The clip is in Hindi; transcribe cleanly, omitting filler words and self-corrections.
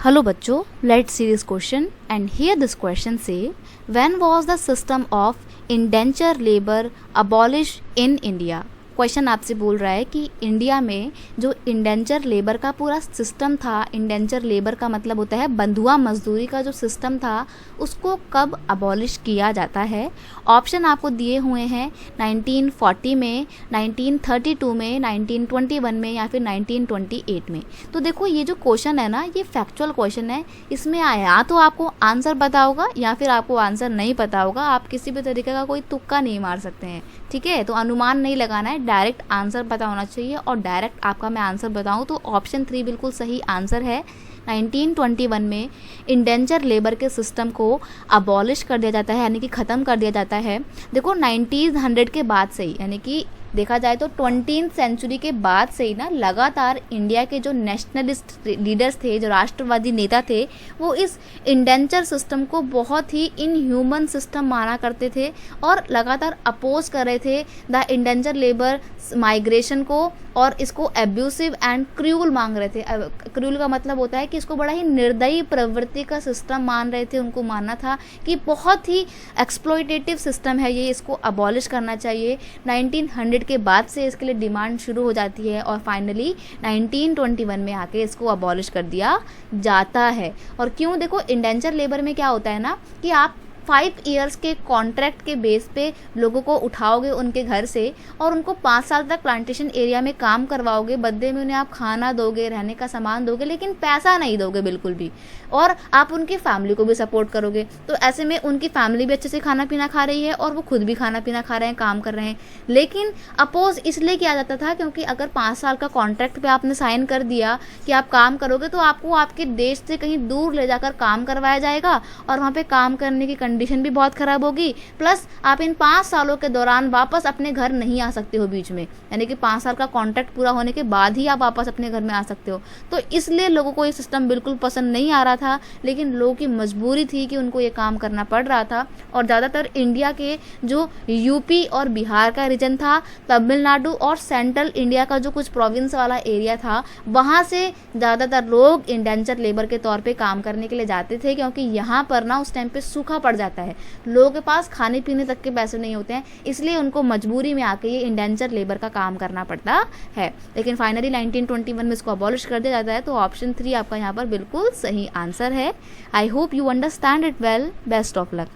Hello बच्चों, let's see this question and here this question say when was the system of indenture labor abolished in India। Question आपसे बोल रहा है कि इंडिया में जो इंडेंचर लेबर का पूरा सिस्टम था, इंडेंचर लेबर का मतलब होता है बंधुआ मजदूरी का जो सिस्टम था, उसको कब अबॉलिश किया जाता है। ऑप्शन आपको दिए हुए हैं 1940 में, 1932 में, 1921 में या फिर 1928 में। तो देखो ये जो क्वेश्चन है ना, ये फैक्चुअल क्वेश्चन है। इसमें या तो आपको आंसर पता होगा या फिर आपको आंसर नहीं पता होगा। आप किसी भी तरीके का कोई तुक्का नहीं मार सकते हैं, ठीक है। तो अनुमान नहीं लगाना है, डायरेक्ट आंसर पता होना चाहिए। और डायरेक्ट आपका मैं आंसर बताऊं तो ऑप्शन 3 बिल्कुल सही आंसर है। 1921 में इंडेंचर लेबर के सिस्टम को अबॉलिश कर दिया जाता है, यानी कि ख़त्म कर दिया जाता है। देखो 1900 के बाद से ही, यानी कि देखा जाए तो 20वीं सेंचुरी के बाद से ही ना लगातार इंडिया के जो नेशनलिस्ट लीडर्स थे, जो राष्ट्रवादी नेता थे, वो इस इंडेंचर सिस्टम को बहुत ही इनह्यूमन सिस्टम माना करते थे और लगातार अपोज कर रहे थे द इंडेंचर लेबर माइग्रेशन को, और इसको एब्यूसिव एंड क्रूअल मांग रहे थे। क्रूअल का मतलब होता है कि इसको बड़ा ही निर्दयी प्रवृत्ति का सिस्टम मान रहे थे। उनको मानना था कि बहुत ही एक्सप्लॉयटेटिव सिस्टम है ये, इसको अबॉलिश करना चाहिए। 1900 के बाद से इसके लिए डिमांड शुरू हो जाती है और फाइनली 1921 में आके इसको अबॉलिश कर दिया जाता है। और क्यों, देखो इंडेंचर लेबर में क्या होता है ना कि आप 5 इयर्स के कॉन्ट्रैक्ट के बेस पे लोगों को उठाओगे उनके घर से और उनको 5 साल तक प्लांटेशन एरिया में काम करवाओगे। बदले में उन्हें आप खाना दोगे, रहने का सामान दोगे, लेकिन पैसा नहीं दोगे बिल्कुल भी। और आप उनकी फैमिली को भी सपोर्ट करोगे। तो ऐसे में उनकी फैमिली भी अच्छे से खाना पीना खा रही है और वो खुद भी खाना पीना खा रहे हैं, काम कर रहे हैं। लेकिन अपोज इसलिए किया जाता था क्योंकि अगर 5 साल का कॉन्ट्रैक्ट पे आपने साइन कर दिया कि आप काम करोगे तो आपको आपके देश से कहीं दूर ले जाकर काम करवाया जाएगा और वहाँ पे काम करने की कंडीशन भी बहुत खराब होगी। प्लस आप इन 5 सालों के दौरान वापस अपने घर नहीं आ सकते हो बीच में, यानी कि 5 साल का कॉन्ट्रैक्ट पूरा होने के बाद ही आप वापस अपने घर में आ सकते हो। तो इसलिए लोगों को ये सिस्टम बिल्कुल पसंद नहीं आ रहा था, लेकिन लोगों की मजबूरी थी कि उनको ये काम करना पड़ रहा था। और ज़्यादातर इंडिया के जो यूपी और बिहार का रीजन था, तमिलनाडु और सेंट्रल इंडिया का जो कुछ प्रोविंस वाला एरिया था, वहाँ से ज़्यादातर लोग इंडेंचर लेबर के तौर पे काम करने के लिए जाते थे, क्योंकि यहाँ पर ना उस टाइम पे सूखा पड़ जाता है, लोगों के पास खाने पीने तक के पैसे नहीं होते हैं, इसलिए उनको मजबूरी में आके ये इंडेंचर लेबर का काम करना पड़ता है। लेकिन फाइनली 1921 में इसको अबॉलिश कर दिया जाता है। तो ऑप्शन 3 आपका यहाँ पर बिल्कुल सही आंसर है। I hope you understand it well. Best of luck.